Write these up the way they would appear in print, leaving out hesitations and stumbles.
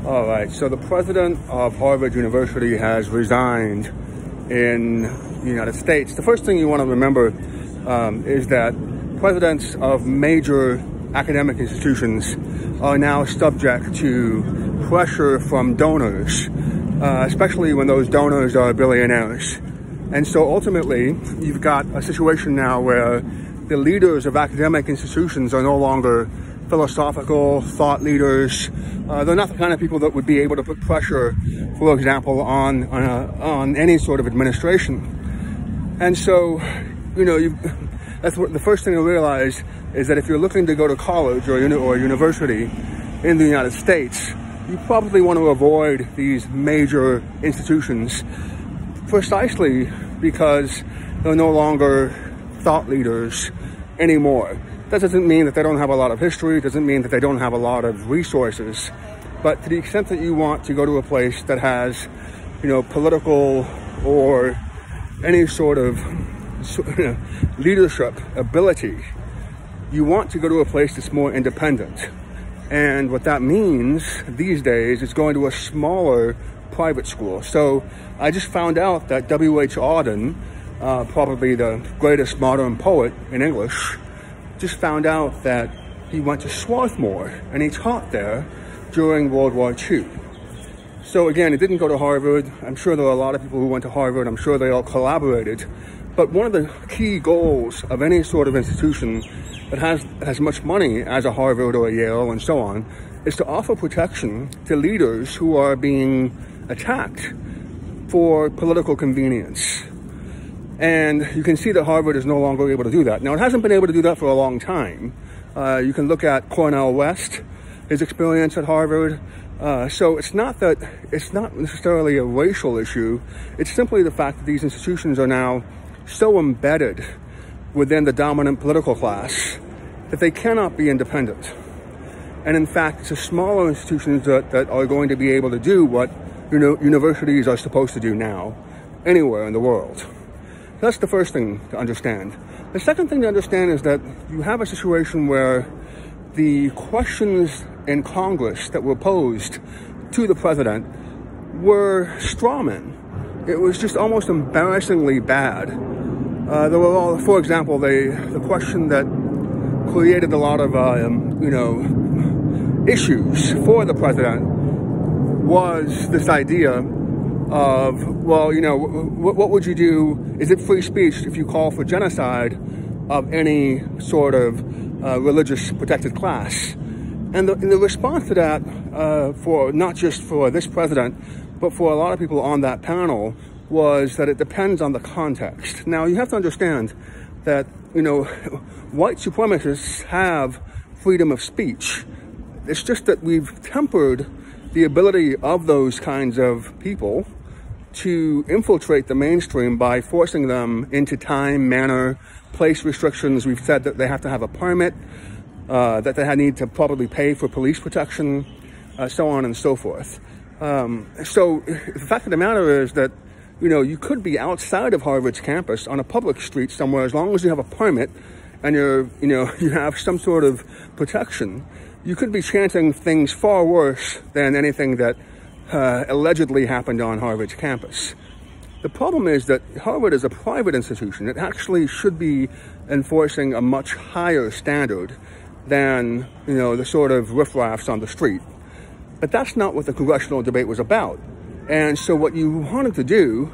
All right, so the president of Harvard University has resigned in the United States. The first thing you want to remember is that presidents of major academic institutions are now subject to pressure from donors, especially when those donors are billionaires. And so ultimately, you've got a situation now where the leaders of academic institutions are no longer philosophical thought leaders. They're not the kind of people that would be able to put pressure, for example, on any sort of administration. And so, that's what the first thing to realize is that if you're looking to go to college or university in the United States, you probably want to avoid these major institutions precisely because they're no longer thought leaders anymore. That doesn't mean that they don't have a lot of history. It doesn't mean that they don't have a lot of resources. But to the extent that you want to go to a place that has, political or any sort of leadership ability, you want to go to a place that's more independent. And what that means these days is going to a smaller private school. So I just found out that W.H. Auden, probably the greatest modern poet in English, just found out that he went to Swarthmore and he taught there during World War II. So again, he didn't go to Harvard. I'm sure there are a lot of people who went to Harvard. I'm sure they all collaborated. But one of the key goals of any sort of institution that has as much money as a Harvard or a Yale and so on is to offer protection to leaders who are being attacked for political convenience. And you can see that Harvard is no longer able to do that. Now, it hasn't been able to do that for a long time. You can look at Cornel West, his experience at Harvard. So it's not necessarily a racial issue. It's simply the fact that these institutions are now so embedded within the dominant political class that they cannot be independent. And in fact, it's the smaller institutions that are going to be able to do what universities are supposed to do now, anywhere in the world. That's the first thing to understand. The second thing to understand is that you have a situation where the questions in Congress that were posed to the president were straw men. It was just almost embarrassingly bad. There were all, for example, the question that created a lot of, issues for the president was this idea of, what would you do? Is it free speech if you call for genocide of any sort of religious protected class? And the response to that, for not just for this president, but for a lot of people on that panel, was that it depends on the context. Now, you have to understand that, white supremacists have freedom of speech. It's just that we've tempered the ability of those kinds of people to infiltrate the mainstream by forcing them into time, manner, place restrictions. We've said that they have to have a permit, that they need to probably pay for police protection, so on and so forth. So the fact of the matter is that, you could be outside of Harvard's campus on a public street somewhere, as long as you have a permit and you have some sort of protection. You could be chanting things far worse than anything that allegedly happened on Harvard's campus. The problem is that Harvard is a private institution. It actually should be enforcing a much higher standard than, the sort of riffraffs on the street. But that's not what the congressional debate was about. And so what you wanted to do,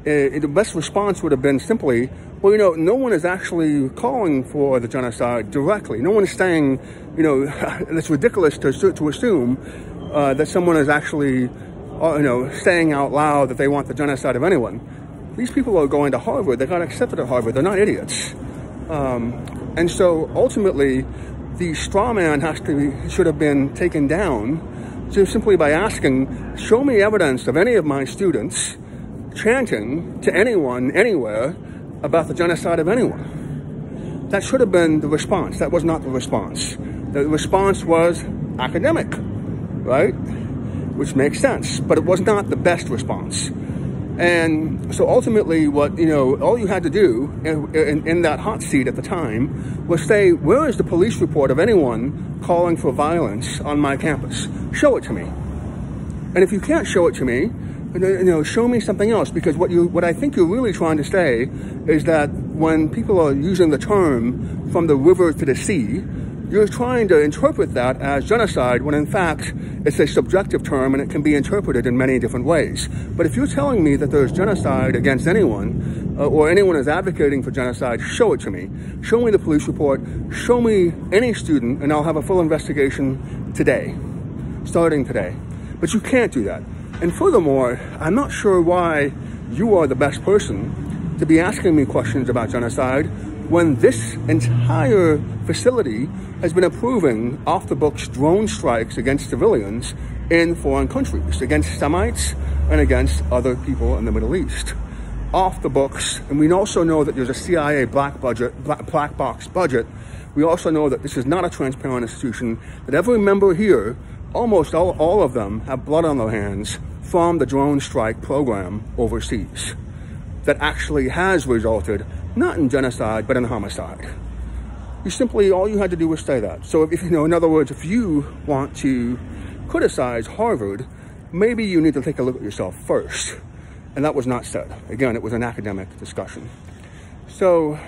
the best response would have been simply, well, no one is actually calling for the genocide directly. No one is saying, it's ridiculous to assume that someone is actually, saying out loud that they want the genocide of anyone. These people are going to Harvard. They got accepted at Harvard. They're not idiots. And so ultimately, the straw man should have been taken down just simply by asking, show me evidence of any of my students chanting to anyone, anywhere, about the genocide of anyone. That should have been the response. That was not the response. The response was academic, right? Which makes sense, but it was not the best response. And so ultimately what, all you had to do in that hot seat at the time was say, where is the police report of anyone calling for violence on my campus? Show it to me. And if you can't show it to me, show me something else, because what I think you're really trying to say is that when people are using the term from the river to the sea, you're trying to interpret that as genocide, when in fact it's a subjective term and it can be interpreted in many different ways. But if you're telling me that there's genocide against anyone, or anyone is advocating for genocide, show it to me. Show me the police report, show me any student, and I'll have a full investigation today, starting today. But you can't do that. And furthermore, I'm not sure why you are the best person to be asking me questions about genocide when this entire facility has been approving off-the-books drone strikes against civilians in foreign countries, against Semites and against other people in the Middle East. Off the books. And we also know that there's a CIA black box budget. We also know that this is not a transparent institution, that every member here, almost all of them, have blood on their hands from the drone strike program overseas that actually has resulted not in genocide, but in homicide. All you had to do was say that. So if in other words, if you want to criticize Harvard, maybe you need to take a look at yourself first. And that was not said. Again, it was an academic discussion. So,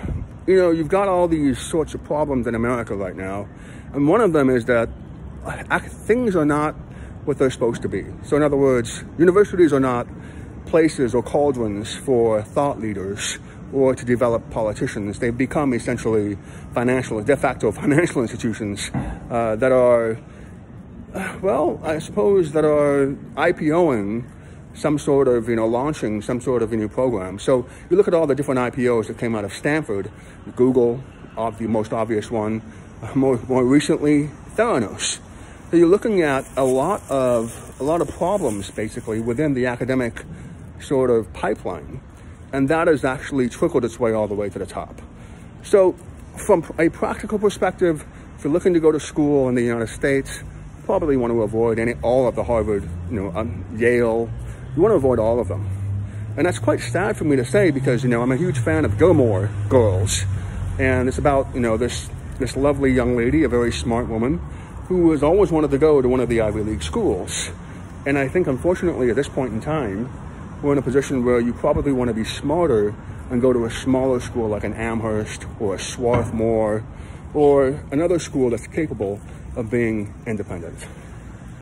you've got all these sorts of problems in America right now. And one of them is that things are not what they're supposed to be. So in other words, universities are not places or cauldrons for thought leaders or to develop politicians. They've become essentially de facto financial institutions that are, I suppose, that are IPOing some sort of, launching some sort of a new program. So you look at all the different IPOs that came out of Stanford, Google, the most obvious one, more recently, Theranos. So you're looking at a lot of problems basically within the academic sort of pipeline, and that has actually trickled its way all the way to the top. So from a practical perspective, if you're looking to go to school in the United States, you probably want to avoid all of the Harvard, Yale. You want to avoid all of them. And that's quite sad for me to say, because I'm a huge fan of Gilmore Girls, and it's about this lovely young lady, a very smart woman, who has always wanted to go to one of the Ivy League schools. And I think, unfortunately, at this point in time, we're in a position where you probably want to be smarter and go to a smaller school like an Amherst or a Swarthmore or another school that's capable of being independent.